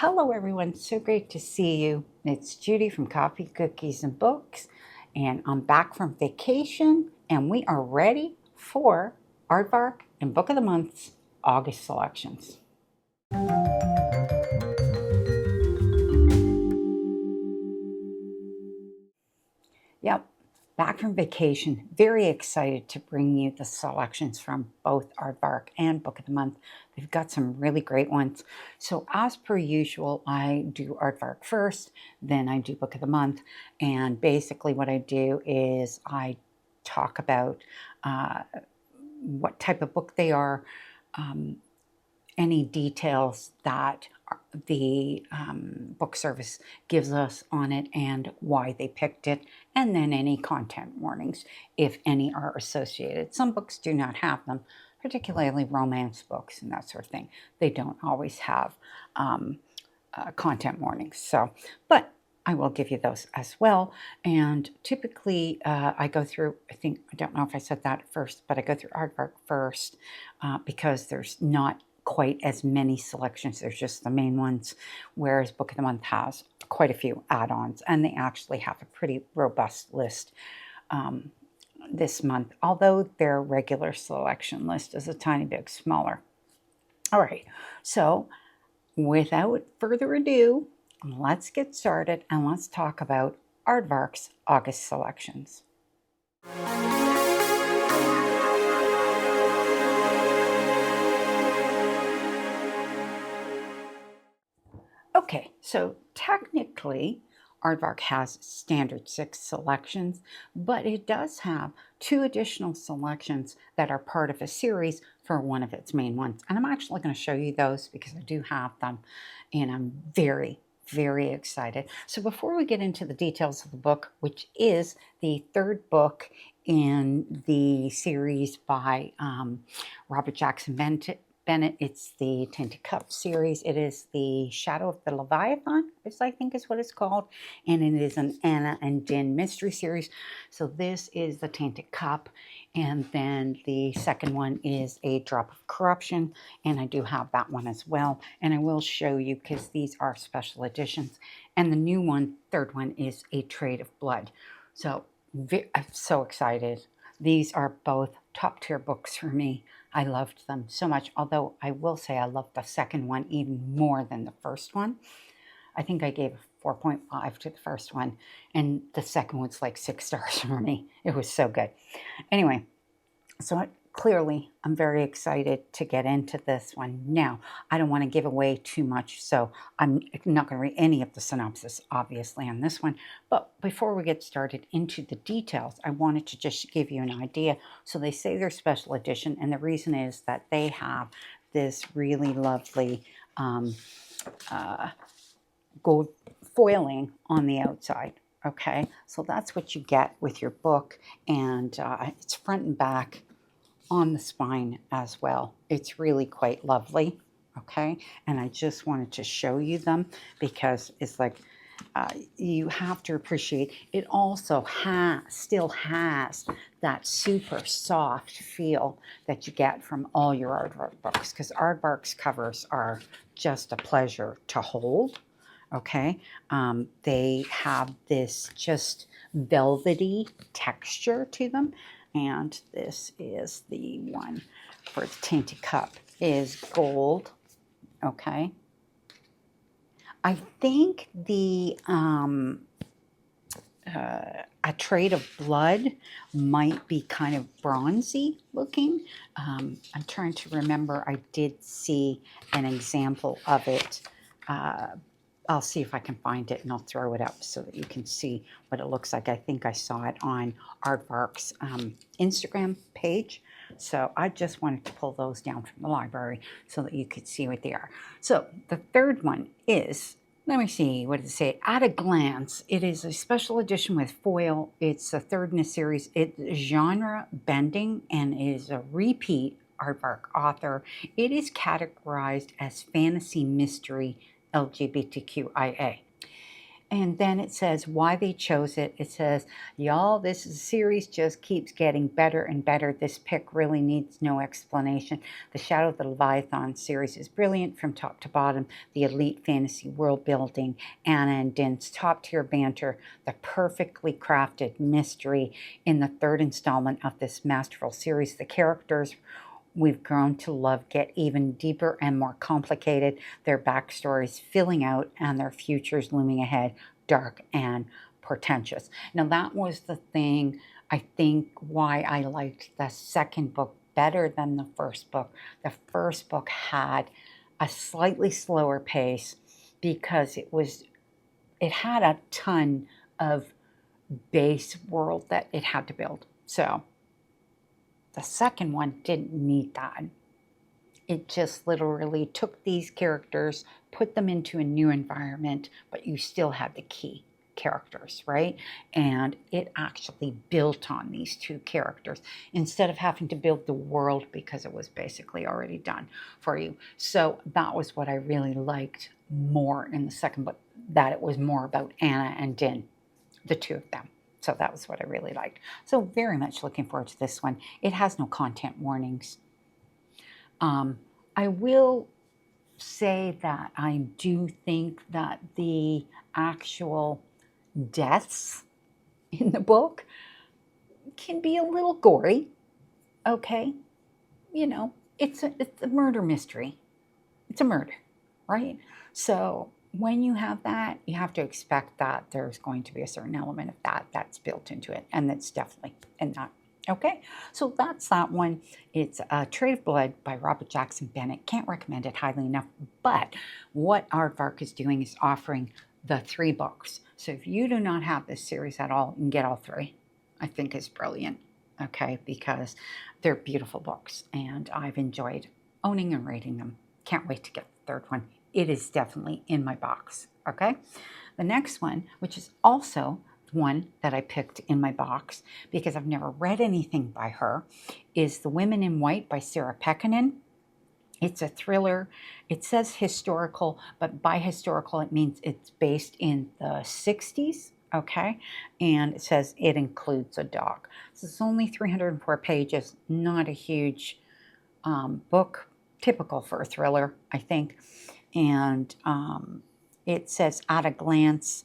Hello everyone, so great to see you. It's Judy from Coffee, Cookies, and Books, and I'm back from vacation, and we are ready for Aardvark and Book of the Month's August selections. Yep, back from vacation. Very excited to bring you the selections from both Aardvark and Book of the Month. They've got some really great ones. So as per usual, I do Aardvark first, then I do Book of the Month. And basically what I do is I talk about what type of book they are, any details that the book service gives us on it and why they picked it, and then any content warnings, if any are associated. Some books do not have them, particularly romance books and that sort of thing. They don't always have content warnings. So, but I will give you those as well. And typically I go through, I don't know if I said that first, but I go through Aardvark first because there's not quite as many selections. There's just the main ones, whereas Book of the Month has quite a few add-ons, and they actually have a pretty robust list this month, although their regular selection list is a tiny bit smaller. All right, so without further ado, let's get started and let's talk about Aardvark's August selections. Okay, so technically, Aardvark has standard 6 selections, but it does have 2 additional selections that are part of a series for one of its main ones. And I'm actually going to show you those because I do have them, and I'm very excited. So before we get into the details of the book, which is the 3rd book in the series by Robert Jackson Bennett, it's the Tainted Cup series. It is the Shadow of the Leviathan, which I think is what it's called, and it is an Anna and Din mystery series. So this is the Tainted Cup, and then the second one is A Drop of Corruption, and I do have that one as well, and I will show you because these are special editions. And the new one, 3rd one, is A Trade of Blood. So I'm so excited. These are both top tier books for me. I loved them so much, although I will say I loved the second one even more than the first one. I think I gave 4.5 to the first one, and the second one's like 6 stars for me. It was so good. Anyway, so clearly I'm very excited to get into this one. Now, I don't want to give away too much, so I'm not going to read any of the synopsis, obviously, on this one. But before we get started into the details, I wanted to just give you an idea. So they say they're special edition, and the reason is that they have this really lovely gold foiling on the outside. Okay, so that's what you get with your book, and it's front and back on the spine as well. It's really quite lovely. Okay, and I just wanted to show you them because it's like you have to appreciate it. Also still has that super soft feel that you get from all your Aardvark books, because Aardvark's covers are just a pleasure to hold. Okay, they have this just velvety texture to them, and this is the one for the Tainted Cup, is gold. Okay, I think the A Trade of Blood might be kind of bronzy looking. I'm trying to remember. I did see an example of it. I'll see if I can find it, and I'll throw it up so that you can see what it looks like. I think I saw it on Aardvark's Instagram page. So I just wanted to pull those down from the library so that you could see what they are. So the 3rd one is, let me see, what does it say? At a Glance. It is a special edition with foil. It's the 3rd in a series. It's genre bending and is a repeat Aardvark author. It is categorized as fantasy mystery LGBTQIA. And then it says why they chose it. It says, y'all, this series just keeps getting better and better. This pick really needs no explanation. The Shadow of the Leviathan series is brilliant from top to bottom. The elite fantasy world building, Anna and Din's top tier banter, the perfectly crafted mystery in the third installment of this masterful series. The characters we've grown to love get even deeper and more complicated, their backstories filling out and their futures looming ahead, dark and portentous. Now that was the thing, I think, why I liked the second book better than the first book. The first book had a slightly slower pace because it had a ton of base world that it had to build. So the second one didn't need that. It just literally took these characters, put them into a new environment, but you still had the key characters, right? And it actually built on these two characters instead of having to build the world because it was basically already done for you. So that was what I really liked more in the second book, that it was more about Anna and Din, the two of them. So that was what I really liked. So very much looking forward to this one. It has no content warnings. I will say that I do think that the actual deaths in the book can be a little gory. Okay, you know, it's a murder mystery. It's a murder, right? So when you have that, you have to expect that there's going to be a certain element of that's built into it, and that's definitely in that. Okay, so that's that one. It's Trade of Blood by Robert Jackson Bennett. Can't recommend it highly enough, but what Aardvark is doing is offering the 3 books. So if you do not have this series at all, you can get all 3. I think is brilliant, okay, because they're beautiful books, and I've enjoyed owning and reading them. Can't wait to get the 3rd one. It is definitely in my box, okay? The next one, which is also one that I picked in my box because I've never read anything by her, is The Women in White by Sarah Pekkanen. It's a thriller. It says historical, but by historical it means it's based in the 60s, okay? And it says it includes a dog. So it's only 304 pages, not a huge book, typical for a thriller, I think. And it says, at a glance,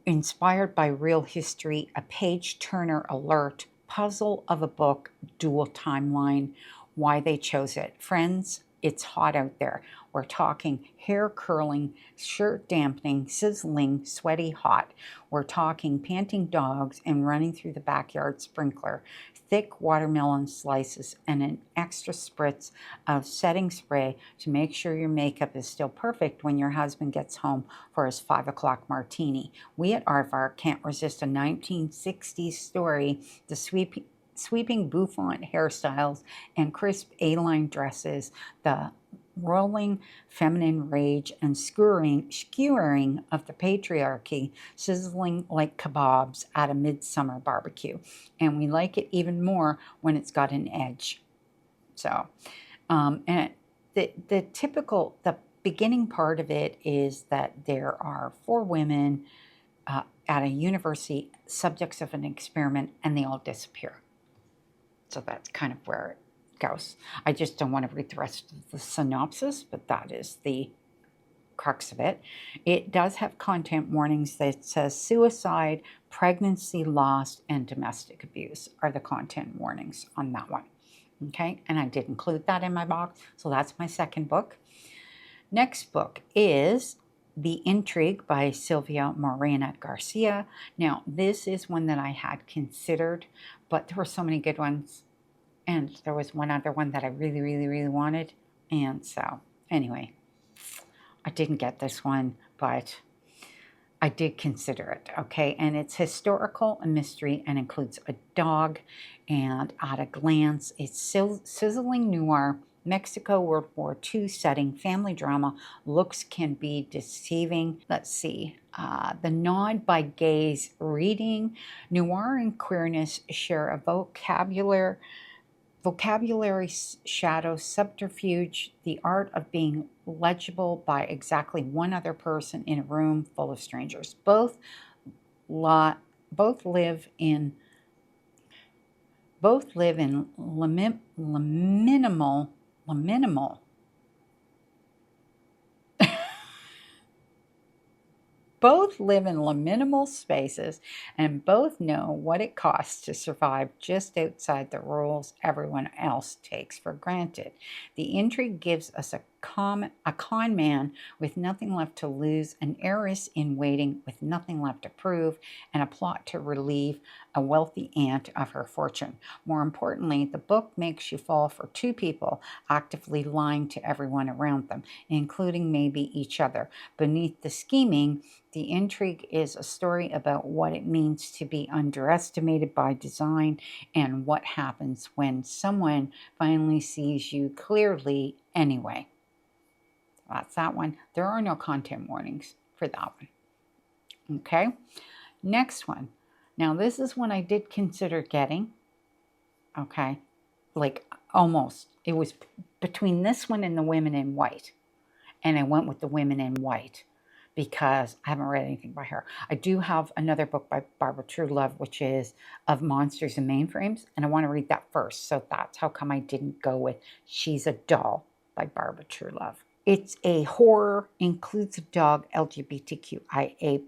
inspired by real history, a page-turner alert, puzzle of a book, dual timeline, why they chose it. Friends, it's hot out there. We're talking hair curling, shirt dampening, sizzling, sweaty hot. We're talking panting dogs and running through the backyard sprinkler, thick watermelon slices, and an extra spritz of setting spray to make sure your makeup is still perfect when your husband gets home for his 5 o'clock martini. We at Aardvark can't resist a 1960s story, the sweeping bouffant hairstyles and crisp A-line dresses, the rolling feminine rage and skewering of the patriarchy, sizzling like kebabs at a midsummer barbecue. And we like it even more when it's got an edge. So, and the beginning part of it is that there are 4 women at a university, subjects of an experiment, and they all disappear. So that's kind of where it goes. I just don't want to read the rest of the synopsis, but that is the crux of it. It does have content warnings that says suicide, pregnancy loss, and domestic abuse are the content warnings on that one. Okay, and I did include that in my box, so that's my second book. Next book is The Intrigue by Silvia Moreno-Garcia. Now, this is one that I had considered, but there were so many good ones, and there was one other one that I really, really, really wanted, and so, anyway, I didn't get this one, but I did consider it, okay? And it's historical, a mystery, and includes a dog, and at a glance, it's sizzling noir, Mexico World War II setting, family drama, looks can be deceiving. Let's see, the nod by gaze reading, noir and queerness share a vocabulary vocabulary, shadow, subterfuge, the art of being legible by exactly one other person in a room full of strangers. Both live in liminal both live in liminal spaces and both know what it costs to survive just outside the rules everyone else takes for granted. The intrigue gives us a con man with nothing left to lose, an heiress in waiting with nothing left to prove, and a plot to relieve a wealthy aunt of her fortune. More importantly, the book makes you fall for two people actively lying to everyone around them, including maybe each other. Beneath the scheming, the intrigue is a story about what it means to be underestimated by design and what happens when someone finally sees you clearly anyway. That's that one. There are no content warnings for that one. Okay, next one. Now, this is one I did consider getting. Okay, like almost. It was between this one and the Women in White. And I went with the Women in White because I haven't read anything by her. I do have another book by Barbra Truelove, which is Of Monsters and Mainframes, and I want to read that first. So that's how come I didn't go with She's a Doll by Barbra Truelove. It's a horror, inclusive dog, LGBTQIA+.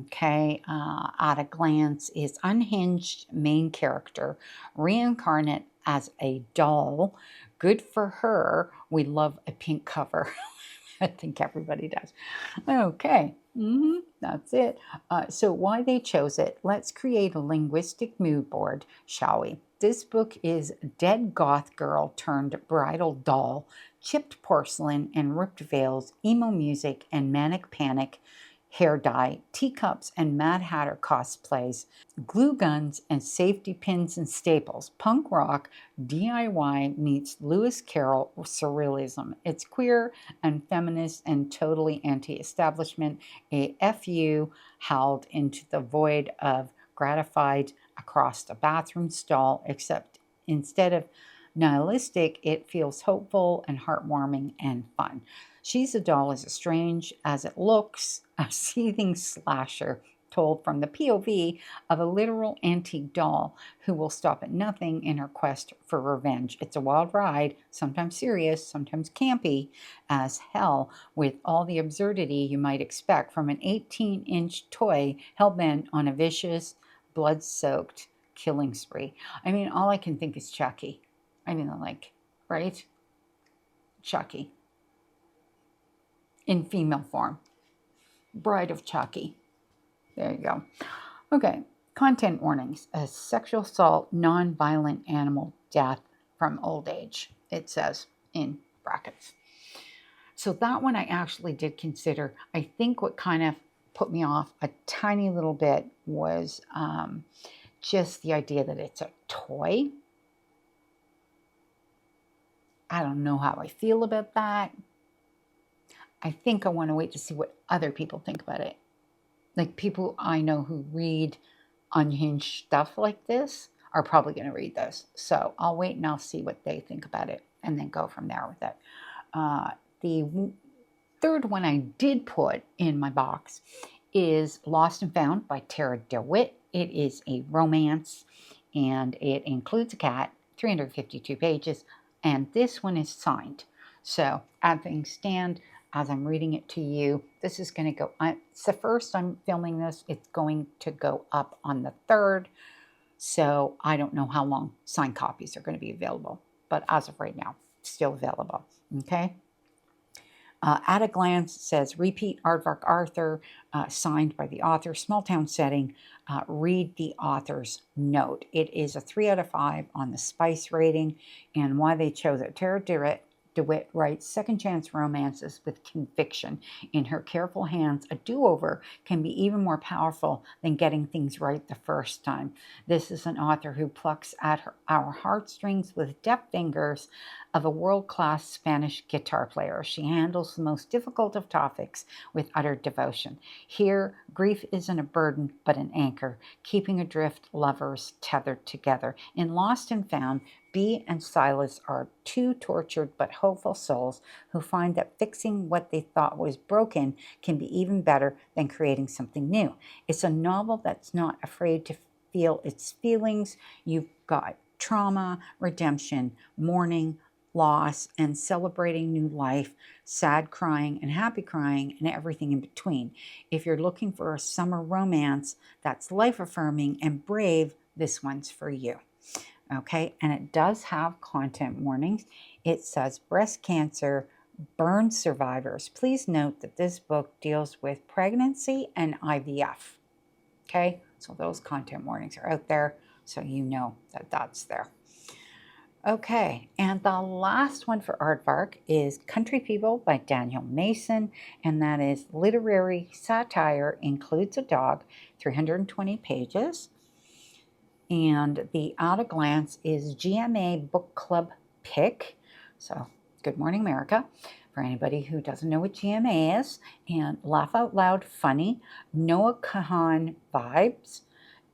Okay, at a glance, is unhinged main character, reincarnate as a doll. Good for her. We love a pink cover. I think everybody does. Okay, that's it. So why they chose it, let's create a linguistic mood board, shall we? This book is dead goth girl turned bridal doll, chipped porcelain and ripped veils, emo music and manic panic, hair dye, teacups and Mad Hatter cosplays, glue guns and safety pins and staples. Punk rock DIY meets Lewis Carroll surrealism. It's queer and feminist and totally anti-establishment. A FU howled into the void of gratified across the bathroom stall, except instead of nihilistic, it feels hopeful and heartwarming and fun. She's a Doll is as strange as it looks, a seething slasher told from the POV of a literal antique doll who will stop at nothing in her quest for revenge. It's a wild ride, sometimes serious, sometimes campy as hell, with all the absurdity you might expect from an 18-inch toy hell-bent on a vicious, blood-soaked killing spree. I mean, all I can think is Chucky. I mean, like, right? Chucky. In female form. Bride of Chucky. There you go. Okay, content warnings. A sexual assault, non-violent animal death from old age, it says in brackets. So that one I actually did consider. I think what kind of put me off a tiny little bit was just the idea that it's a toy. I don't know how I feel about that. I think I want to wait to see what other people think about it. Like people I know who read unhinged stuff like this are probably going to read this. So I'll wait and I'll see what they think about it and then go from there with it. The third one I did put in my box is Lost and Found by Tarah DeWitt. It is a romance and it includes a cat, 352 pages, and this one is signed. So as things stand, as I'm reading it to you, this is going to go, it's the first I'm filming this, it's going to go up on the 3rd, so I don't know how long signed copies are going to be available, but as of right now, still available, okay? At a glance, it says, repeat Aardvark Arthur, signed by the author, small town setting, read the author's note. It is a 3 out of 5 on the Spice rating, and why they chose it. Tarah DeWitt writes second chance romances with conviction. In her careful hands, a do-over can be even more powerful than getting things right the first time. This is an author who plucks at our heartstrings with deft fingers of a world-class Spanish guitar player. She handles the most difficult of topics with utter devotion. Here, grief isn't a burden, but an anchor, keeping adrift lovers tethered together. In Lost and Found, Bea and Silas are two tortured but hopeful souls who find that fixing what they thought was broken can be even better than creating something new. It's a novel that's not afraid to feel its feelings. You've got trauma, redemption, mourning, loss, and celebrating new life, sad crying and happy crying, and everything in between. If you're looking for a summer romance that's life-affirming and brave, this one's for you. Okay, and it does have content warnings. It says breast cancer, burn survivors. Please note that this book deals with pregnancy and IVF. Okay, so those content warnings are out there, so you know that that's there. Okay, and the last one for Aardvark is Country People by Daniel Mason, and that is literary satire, includes a dog, 320 pages. And the at a glance is GMA Book Club pick. So, Good Morning America, for anybody who doesn't know what GMA is. And laugh out loud, funny, Noah Kahan vibes,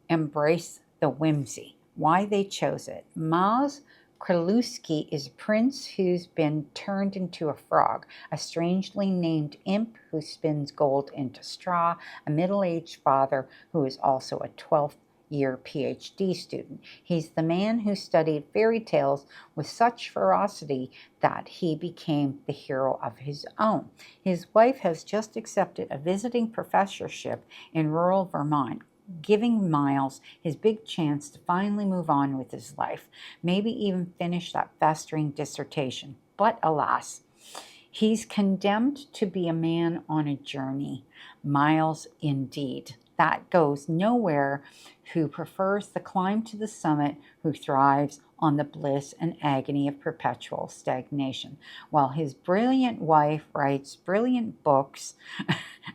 embrace the whimsy. Why they chose it. Miles Kralewski is a prince who's been turned into a frog, a strangely named imp who spins gold into straw, a middle-aged father who is also a 12th year PhD student. He's the man who studied fairy tales with such ferocity that he became the hero of his own. His wife has just accepted a visiting professorship in rural Vermont, giving Miles his big chance to finally move on with his life, maybe even finish that festering dissertation. But alas, he's condemned to be a man on a journey. Miles indeed. That goes nowhere, who prefers the climb to the summit, who thrives on the bliss and agony of perpetual stagnation, while his brilliant wife writes brilliant books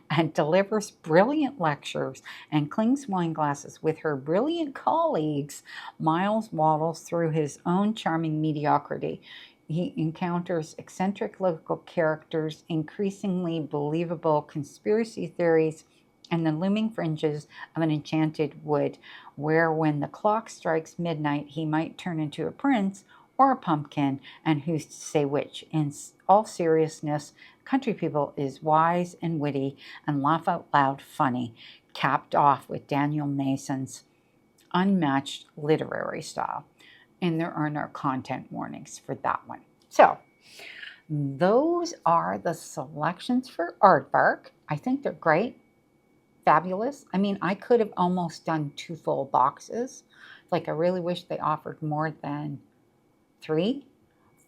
and delivers brilliant lectures and clings wine glasses with her brilliant colleagues. Miles waddles through his own charming mediocrity. He encounters eccentric local characters, increasingly believable conspiracy theories, and the looming fringes of an enchanted wood, where when the clock strikes midnight, he might turn into a prince or a pumpkin, and who's to say which? In all seriousness, Country People is wise and witty and laugh out loud funny, capped off with Daniel Mason's unmatched literary style. And there are no content warnings for that one. So, those are the selections for Aardvark. I think they're great. Fabulous. I mean, I could have almost done 2 full boxes. Like, I really wish they offered more than 3.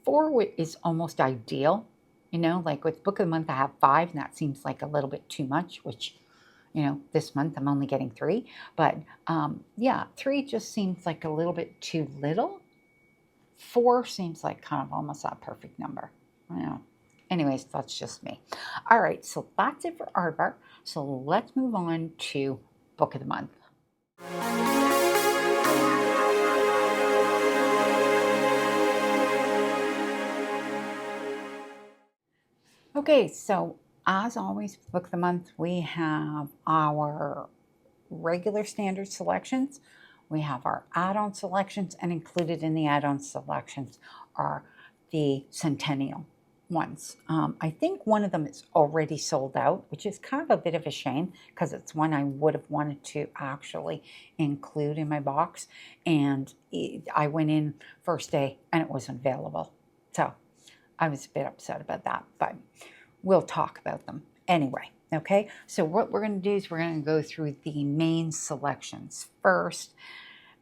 4 is almost ideal. You know, like with Book of the Month, I have 5, and that seems like a little bit too much, which, you know, this month I'm only getting 3. But yeah, 3 just seems like a little bit too little. 4 seems like kind of almost that perfect number. I know. Anyways, that's just me. All right, so that's it for Aardvark. So let's move on to Book of the Month. Okay, so as always, Book of the Month, we have our regular standard selections. We have our add-on selections, and included in the add-on selections are the Centennial ones. I think one of them is already sold out, which is kind of a bit of a shame because it's one I would have wanted to actually include in my box. And I went in first day and it wasn't available. So I was a bit upset about that, but we'll talk about them anyway. Okay, so what we're going to do is we're going to go through the main selections first.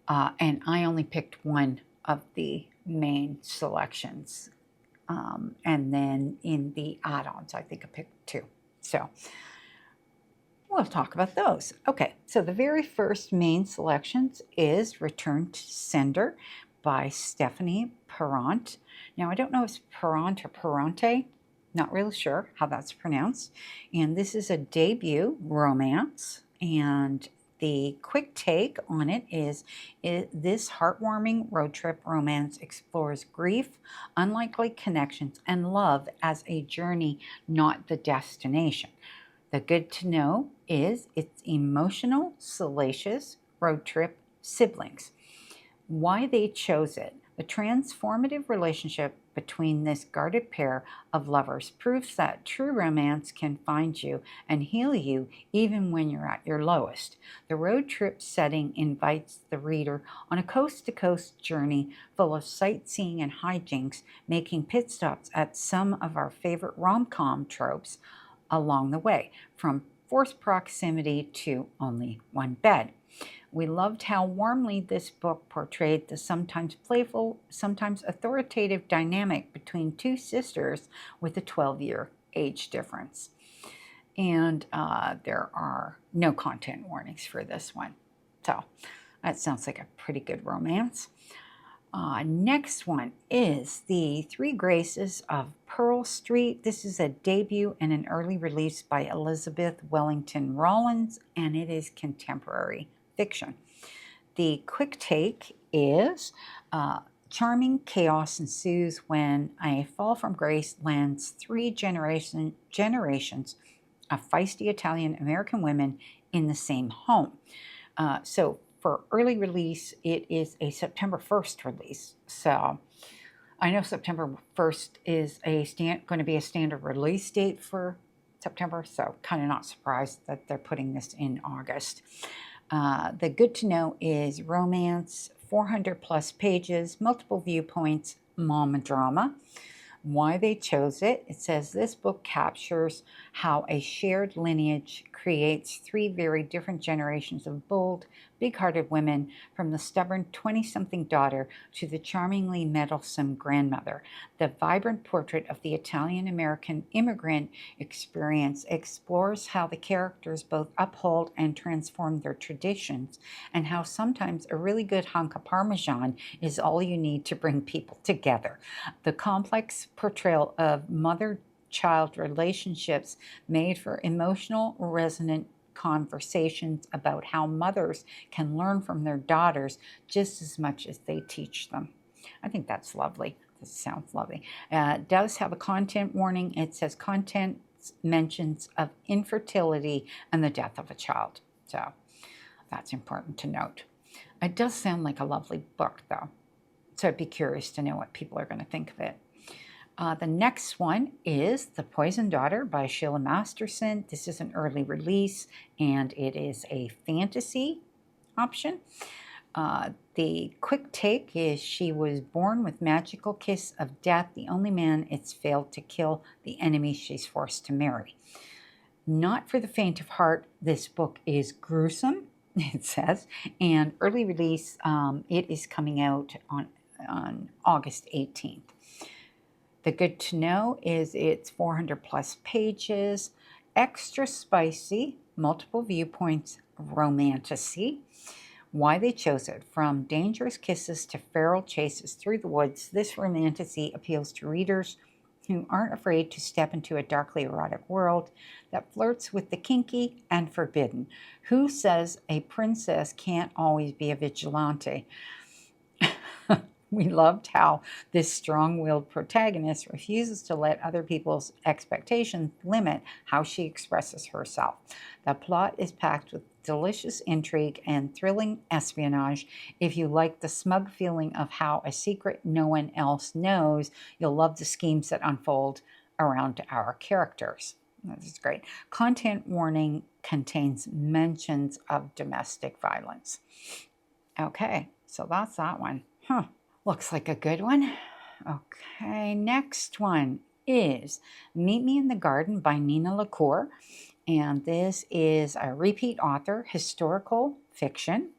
And I only picked one of the main selections. And then in the add-ons, I think I picked 2. So we'll talk about those. Okay, so the very first main selections is Return to Sender by Stephanie Parente. Now, I don't know if it's Parente or Parente. Not really sure how that's pronounced. And this is a debut romance. And the quick take on it is this heartwarming road trip romance explores grief, unlikely connections, and love as a journey, not the destination. The good to know is it's emotional, salacious road trip siblings. Why they chose it. The transformative relationship between this guarded pair of lovers proves that true romance can find you and heal you even when you're at your lowest. The road trip setting invites the reader on a coast-to-coast journey full of sightseeing and hijinks, making pit stops at some of our favorite rom-com tropes along the way, from forced proximity to only one bed. We loved how warmly this book portrayed the sometimes playful, sometimes authoritative dynamic between two sisters with a 12-year age difference. And there are no content warnings for this one. So that sounds like a pretty good romance. Next one is The Three Graces of Pearl Street. This is a debut and an early release by Elizabeth Wellington Rollins, and it is contemporary fiction. The quick take is charming chaos ensues when a fall from grace lands three generations of feisty Italian-American women in the same home. So for early release, it is a September 1st release. So I know September 1st is going to be a standard release date for September, so kind of not surprised that they're putting this in August. The good to know is romance, 400 plus pages, multiple viewpoints, mama drama. Why they chose it. It says this book captures how a shared lineage creates three very different generations of bold, big-hearted women, from the stubborn 20-something daughter to the charmingly meddlesome grandmother. The vibrant portrait of the Italian-American immigrant experience explores how the characters both uphold and transform their traditions, and how sometimes a really good hunk of Parmesan is all you need to bring people together. The complex portrayal of mother-child relationships made for emotional, resonant conversations about how mothers can learn from their daughters just as much as they teach them. I think that's lovely. This sounds lovely. It does have a content warning. It says content mentions of infertility and the death of a child. So that's important to note. It does sound like a lovely book, though. So I'd be curious to know what people are going to think of it. The next one is The Poisoned Daughter by Sheila Masterson. This is an early release, and it is a fantasy option. The quick take is she was born with magical kiss of death, the only man it's failed to kill, the enemy she's forced to marry. Not for the faint of heart. This book is gruesome, it says, and early release, it is coming out on August 18th. The good to know is it's 400 plus pages, extra spicy, multiple viewpoints, romantasy. Why they chose it. From dangerous kisses to feral chases through the woods, this romantasy appeals to readers who aren't afraid to step into a darkly erotic world that flirts with the kinky and forbidden. Who says a princess can't always be a vigilante? We loved how this strong-willed protagonist refuses to let other people's expectations limit how she expresses herself. The plot is packed with delicious intrigue and thrilling espionage. If you like the smug feeling of how a secret no one else knows, you'll love the schemes that unfold around our characters. This is great. Content warning contains mentions of domestic violence. Okay, so that's that one. Looks like a good one. Okay, next one is Meet Me in the Garden by Nina LaCour. And this is a repeat author, historical fiction.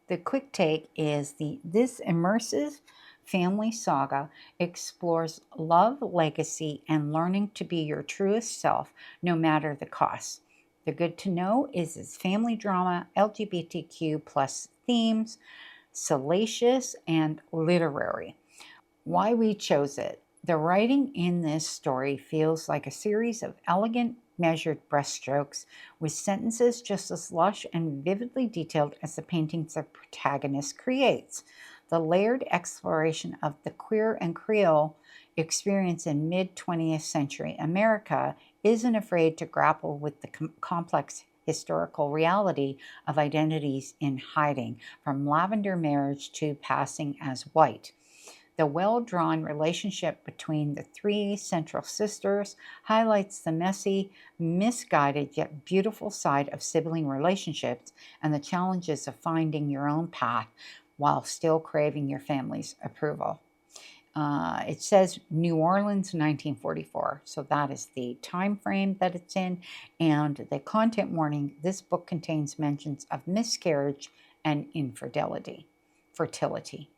The quick take is this immersive family saga explores love, legacy, and learning to be your truest self, no matter the cost. The good to know is it's family drama, LGBTQ plus themes, salacious, and literary. Why we chose it. The writing in this story feels like a series of elegant, measured brushstrokes with sentences just as lush and vividly detailed as the paintings the protagonist creates. The layered exploration of the queer and Creole experience in mid-20th century America isn't afraid to grapple with the complex historical reality of identities in hiding, from lavender marriage to passing as white. The well-drawn relationship between the three central sisters highlights the messy, misguided, yet beautiful side of sibling relationships and the challenges of finding your own path while still craving your family's approval. It says New Orleans, 1944, so that is the time frame that it's in. And the content warning, this book contains mentions of miscarriage and infidelity. Infertility.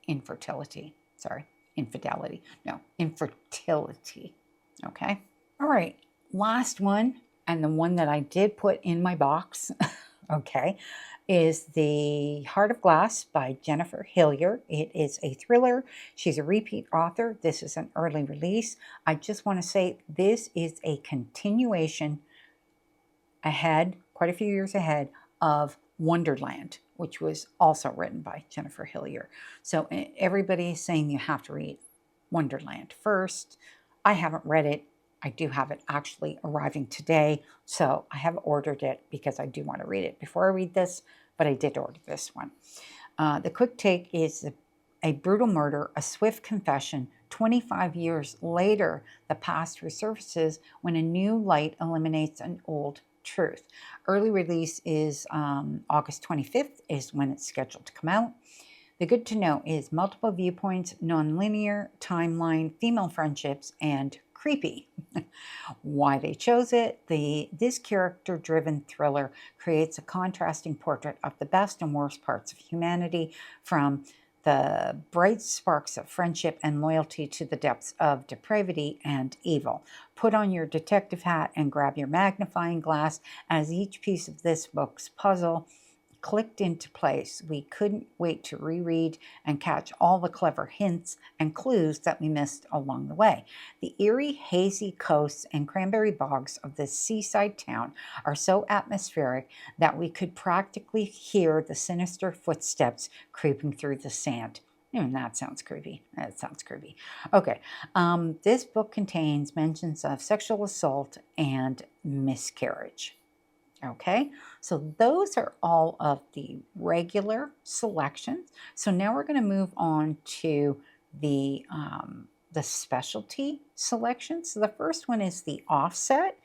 No, infertility. Okay. All right. Last one, and the one that I did put in my box, okay, is The Heart of Glass by Jennifer Hillier. It is a thriller. She's a repeat author. This is an early release. I just want to say this is a continuation ahead, quite a few years ahead, of Wonderland, which was also written by Jennifer Hillier. So everybody is saying you have to read Wonderland first. I haven't read it. I do have it actually arriving today, so I have ordered it because I do want to read it before I read this, but I did order this one. The quick take is a brutal murder, a swift confession. 25 years later, the past resurfaces when a new light eliminates an old truth. Early release is August 25th is when it's scheduled to come out. The good to know is multiple viewpoints, non-linear, timeline, female friendships, and creepy. Why they chose it? This character-driven thriller creates a contrasting portrait of the best and worst parts of humanity, from the bright sparks of friendship and loyalty to the depths of depravity and evil. Put on your detective hat and grab your magnifying glass as each piece of this book's puzzle clicked into place. We couldn't wait to reread and catch all the clever hints and clues that we missed along the way. The eerie, hazy coasts and cranberry bogs of this seaside town are so atmospheric that we could practically hear the sinister footsteps creeping through the sand. That sounds creepy. Okay. This book contains mentions of sexual assault and miscarriage. Okay, so those are all of the regular selections. So now we're going to move on to the specialty selections. So the first one is the offset,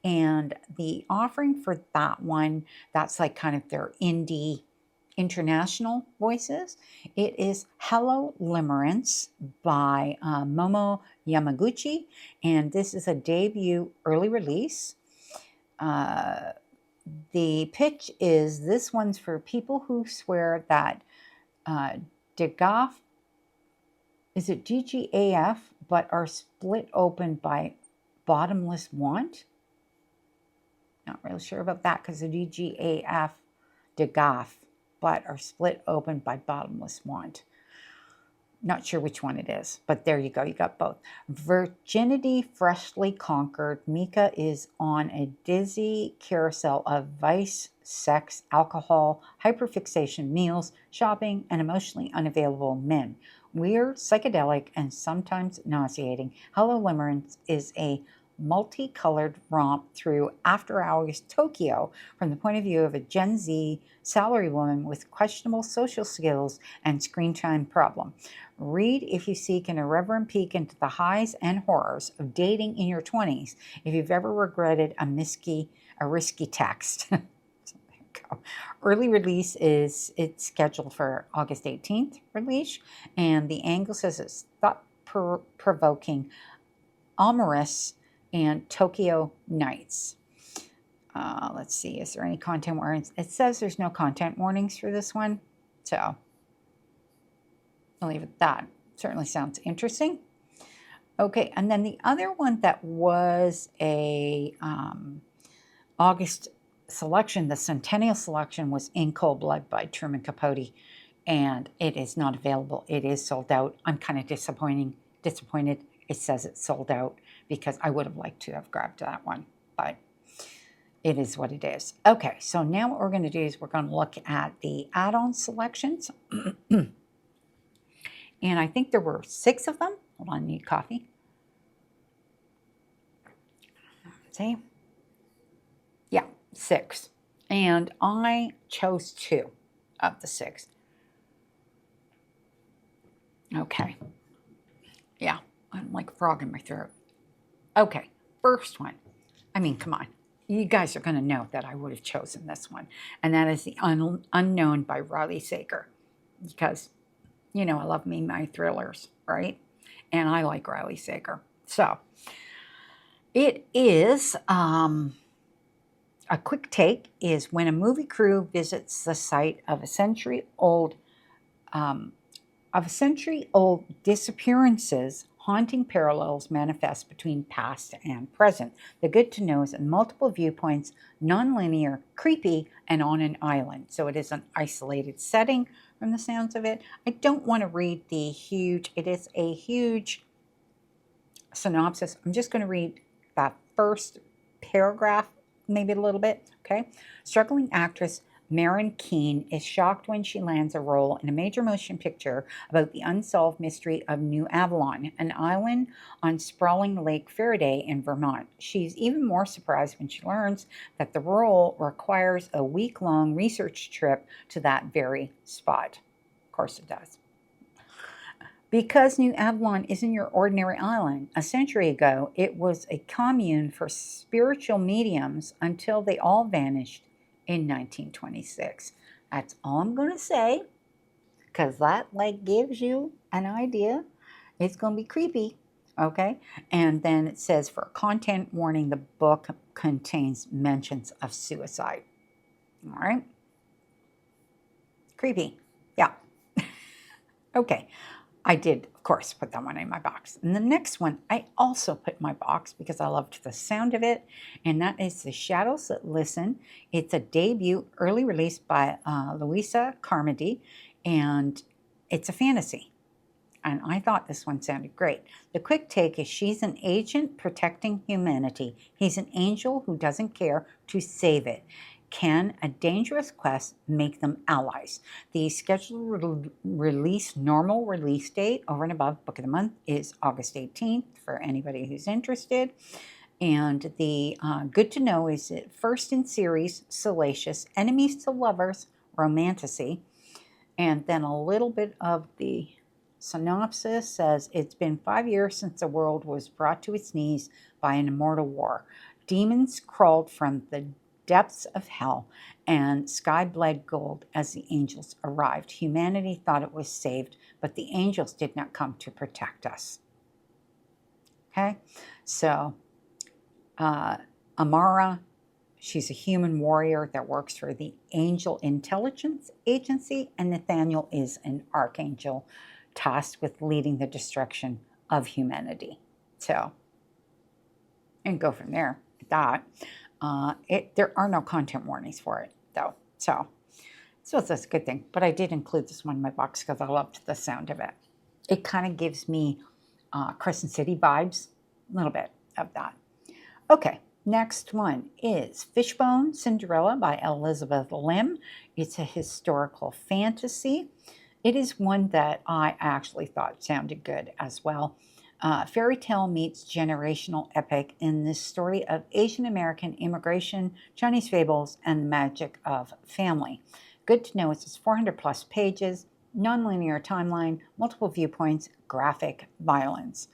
and the offering for that one, that's like kind of their indie international voices. It is Hello Limerence by Momo Yamaguchi, and this is a debut early release. The pitch is this one's for people who swear that DGAF, is it DGAF, but are split open by bottomless want? Not really sure about that because the DGAF, but are split open by bottomless want. Not sure which one it is, but there you go. You got both. Virginity freshly conquered. Mika is on a dizzy carousel of vice, sex, alcohol, hyperfixation, meals, shopping, and emotionally unavailable men. Weird, psychedelic, and sometimes nauseating, Hello Limerence is a multicolored romp through after-hours Tokyo from the point of view of a Gen Z salarywoman with questionable social skills and screen time problem. Read if you seek an irreverent peek into the highs and horrors of dating in your 20s, if you've ever regretted a risky text. So there you go. Early release it's scheduled for August 18th release, and the angle says it's thought-provoking, amorous, and Tokyo Nights. Let's see, is there any content warnings? It says there's no content warnings for this one, so I'll leave it at that. Certainly sounds interesting. Okay, and then the other one that was a August selection, the Centennial selection, was In Cold Blood by Truman Capote, and it is not available. It is sold out. I'm kind of disappointed. It says it's sold out because I would have liked to have grabbed that one, but it is what it is. Okay, so now what we're going to do is we're going to look at the add-on selections. And I think there were 6 of them. Hold on, I need coffee. See? Yeah, 6. And I chose 2 of the 6. Okay. Yeah, I'm like a frog in my throat. Okay, first one. I mean, come on. You guys are going to know that I would have chosen this one. And that is The Unknown by Riley Sager. Because, you know, I love me my thrillers, right? And I like Riley Sager. So, it is, a quick take is when a movie crew visits the site of a century-old disappearances, haunting parallels manifest between past and present. The good to know is in multiple viewpoints, non-linear, creepy, and on an island. So it is an isolated setting from the sounds of it. I don't want to read it is a huge synopsis. I'm just going to read that first paragraph, maybe a little bit, okay? Struggling actress Maren Keane is shocked when she lands a role in a major motion picture about the unsolved mystery of New Avalon, an island on sprawling Lake Faraday in Vermont. She's even more surprised when she learns that the role requires a week-long research trip to that very spot. Of course it does. Because New Avalon isn't your ordinary island, a century ago it was a commune for spiritual mediums until they all vanished in 1926. That's all I'm going to say, because that like gives you an idea. It's going to be creepy, okay? And then it says, for content warning, the book contains mentions of suicide. All right? Creepy. Yeah. Okay. I did, of course, put that one in my box. And the next one I also put in my box because I loved the sound of it, and that is The Shadows That Listen. It's a debut, early release by Louisa Carmody, and it's a fantasy. And I thought this one sounded great. The quick take is she's an agent protecting humanity. He's an angel who doesn't care to save it. Can a dangerous quest make them allies? The scheduled normal release date over and above Book of the Month is August 18th for anybody who's interested. And the good to know is it first in series, salacious, enemies to lovers, romantasy. And then a little bit of the synopsis says, it's been 5 years since the world was brought to its knees by an immortal war. Demons crawled from the depths of hell, and sky bled gold as the angels arrived. Humanity thought it was saved, but the angels did not come to protect us. Okay, so Amara, she's a human warrior that works for the Angel Intelligence Agency, and Nathaniel is an archangel tasked with leading the destruction of humanity. So, and go from there with that. There are no content warnings for it, though. So that's a good thing. But I did include this one in my box because I loved the sound of it. It kind of gives me Crescent City vibes, a little bit of that. Okay, next one is Fishbone Cinderella by Elizabeth Lim. It's a historical fantasy. It is one that I actually thought sounded good as well. Fairy tale meets generational epic in this story of Asian American immigration, Chinese fables, and the magic of family. Good to know it's 400 plus pages, nonlinear timeline, multiple viewpoints, graphic violence.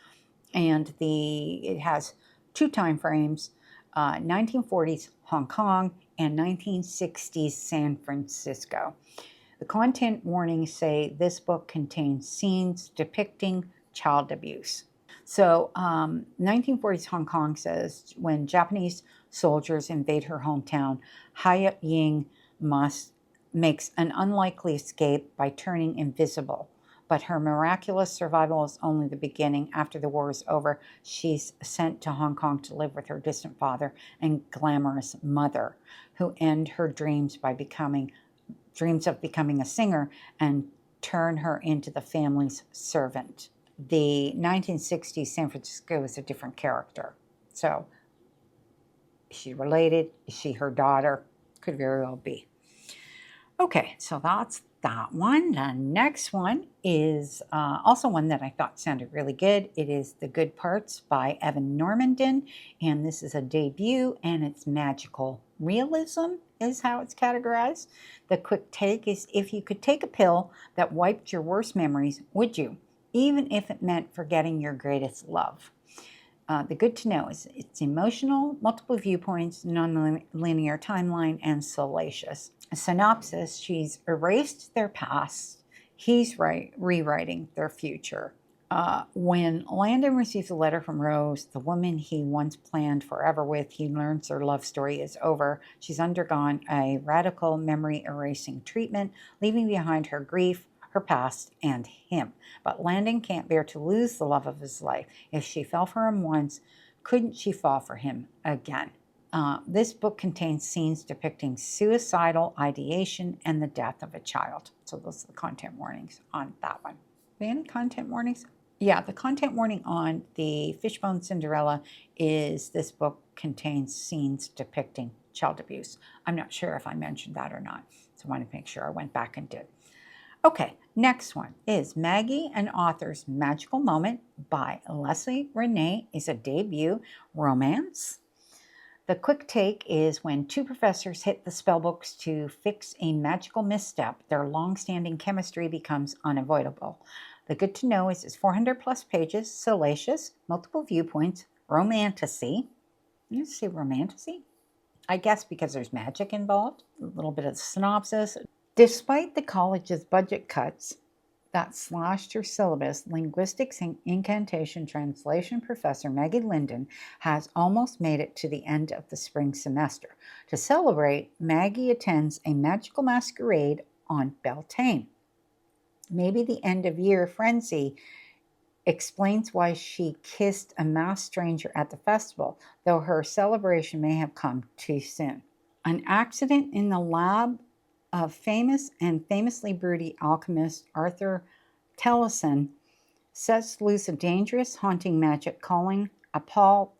And it has 2 time frames, 1940s Hong Kong and 1960s San Francisco. The content warnings say this book contains scenes depicting child abuse. So 1940s Hong Kong says, when Japanese soldiers invade her hometown, Hya Ying makes an unlikely escape by turning invisible. But her miraculous survival is only the beginning. After the war is over, she's sent to Hong Kong to live with her distant father and glamorous mother, who end her dreams of becoming a singer and turn her into the family's servant. The 1960s San Francisco is a different character. So, is she related? Is she her daughter? Could very well be. Okay, so that's that one. The next one is also one that I thought sounded really good. It is The Good Parts by Evan Normandin, and this is a debut, and it's magical realism is how it's categorized. The quick take is, if you could take a pill that wiped your worst memories, would you? even if it meant forgetting your greatest love. The good to know is it's emotional, multiple viewpoints, non-linear timeline, and salacious. A synopsis: she's erased their past, he's rewriting their future. When Landon receives a letter from Rose, the woman he once planned forever with, he learns their love story is over. She's undergone a radical memory erasing treatment, leaving behind her grief, her past, and him. But Landon can't bear to lose the love of his life. If she fell for him once, couldn't she fall for him again? This book contains scenes depicting suicidal ideation and the death of a child. So those are the content warnings on that one. Any content warnings? Yeah, the content warning on the Fishbone Cinderella is this book contains scenes depicting child abuse. I'm not sure if I mentioned that or not, so I wanted to make sure I went back and did. Okay, next one is Maggie, an Author's Magical Moment by Leslie Renee, is a debut romance. The quick take is when two professors hit the spellbooks to fix a magical misstep, their long-standing chemistry becomes unavoidable. The good to know is it's 400 plus pages, salacious, multiple viewpoints, romantasy. You say romantasy? I guess because there's magic involved. A little bit of synopsis. Despite the college's budget cuts that slashed her syllabus, linguistics and incantation translation professor Maggie Linden has almost made it to the end of the spring semester. To celebrate, Maggie attends a magical masquerade on Beltane. Maybe the end-of-year frenzy explains why she kissed a masked stranger at the festival, though her celebration may have come too soon. An accident in the lab of famous and famously broody alchemist Arthur Tellison sets loose a dangerous, haunting magic called a pall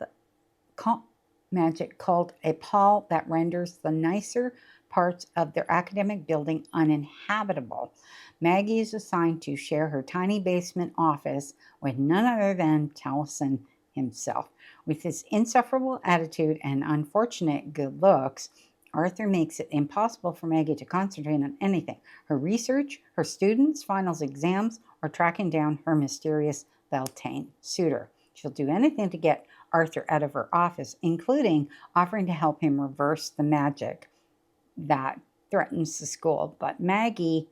that renders the nicer parts of their academic building uninhabitable. Maggie is assigned to share her tiny basement office with none other than Tellison himself. With his insufferable attitude and unfortunate good looks, Arthur makes it impossible for Maggie to concentrate on anything: her research, her students, finals, exams, or tracking down her mysterious Beltane suitor. She'll do anything to get Arthur out of her office, including offering to help him reverse the magic that threatens the school. But Maggie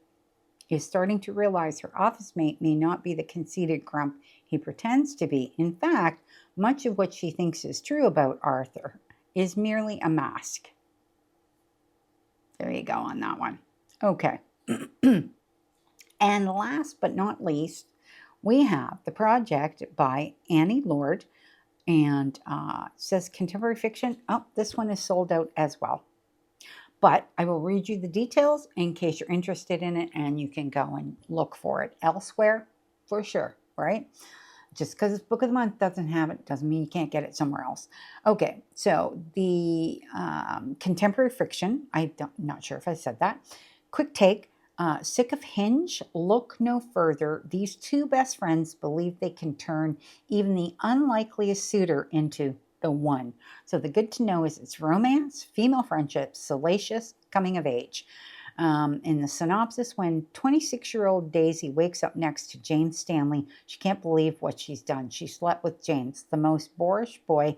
is starting to realize her office mate may not be the conceited grump he pretends to be. In fact, much of what she thinks is true about Arthur is merely a mask. There you go on that one. Okay. And last but not least, we have The Project by Annie Lord, and says contemporary fiction. Oh, this one is sold out as well. But I will read you the details in case you're interested in it, and you can go and look for it elsewhere for sure, right? Just because it's Book of the Month doesn't have it, doesn't mean you can't get it somewhere else. Okay, so the contemporary fiction, not sure if I said that. Quick take, sick of Hinge? Look no further. These two best friends believe they can turn even the unlikeliest suitor into the one. So the good to know is it's romance, female friendship, salacious, coming of age. In the synopsis, when 26-year-old Daisy wakes up next to James Stanley, she can't believe what she's done. She slept with James, the most boorish boy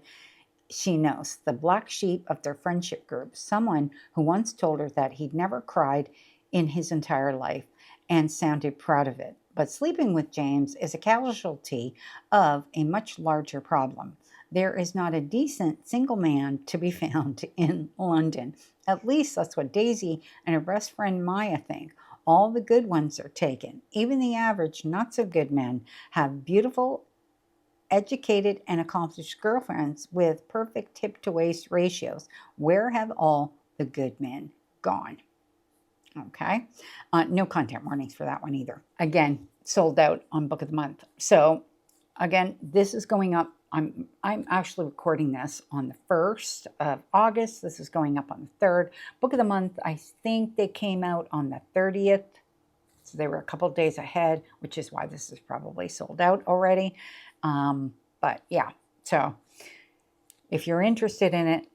she knows, the black sheep of their friendship group, someone who once told her that he'd never cried in his entire life and sounded proud of it. But sleeping with James is a casualty of a much larger problem. There is not a decent single man to be found in London. At least that's what Daisy and her best friend Maya think. All the good ones are taken. Even the average, not so good men have beautiful, educated, and accomplished girlfriends with perfect hip-to-waist ratios. Where have all the good men gone? Okay. No content warnings for that one either. Again, sold out on Book of the Month. So again, this is going up. I'm actually recording this on the 1st of August. This is going up on the 3rd. Book of the Month, I think they came out on the 30th. So they were a couple days ahead, which is why this is probably sold out already. But yeah, so if you're interested in it,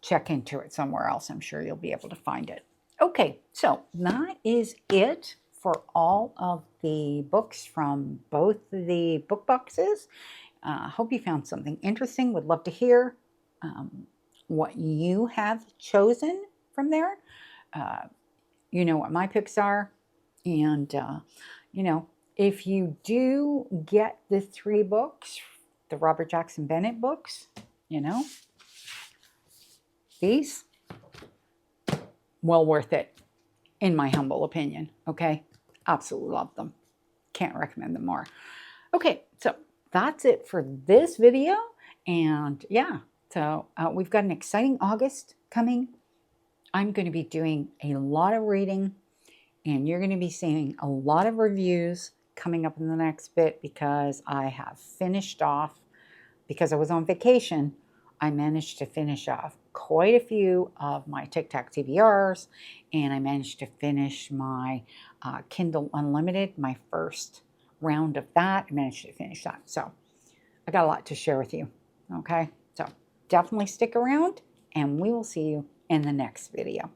check into it somewhere else. I'm sure you'll be able to find it. Okay, so that is it for all of the books from both the book boxes. Hope you found something interesting. Would love to hear what you have chosen from there. You know what my picks are. And, you know, if you do get the 3 books, the Robert Jackson Bennett books, you know, these, well worth it, in my humble opinion. Okay, absolutely love them. Can't recommend them more. Okay, so that's it for this video. And yeah, so we've got an exciting August coming. I'm going to be doing a lot of reading, and you're going to be seeing a lot of reviews coming up in the next bit, because I have finished off, because I was on vacation, I managed to finish off quite a few of my TikTok TBRs, and I managed to finish my Kindle Unlimited, my first round of that. I managed to finish that. So I got a lot to share with you. Okay, so definitely stick around, and we will see you in the next video.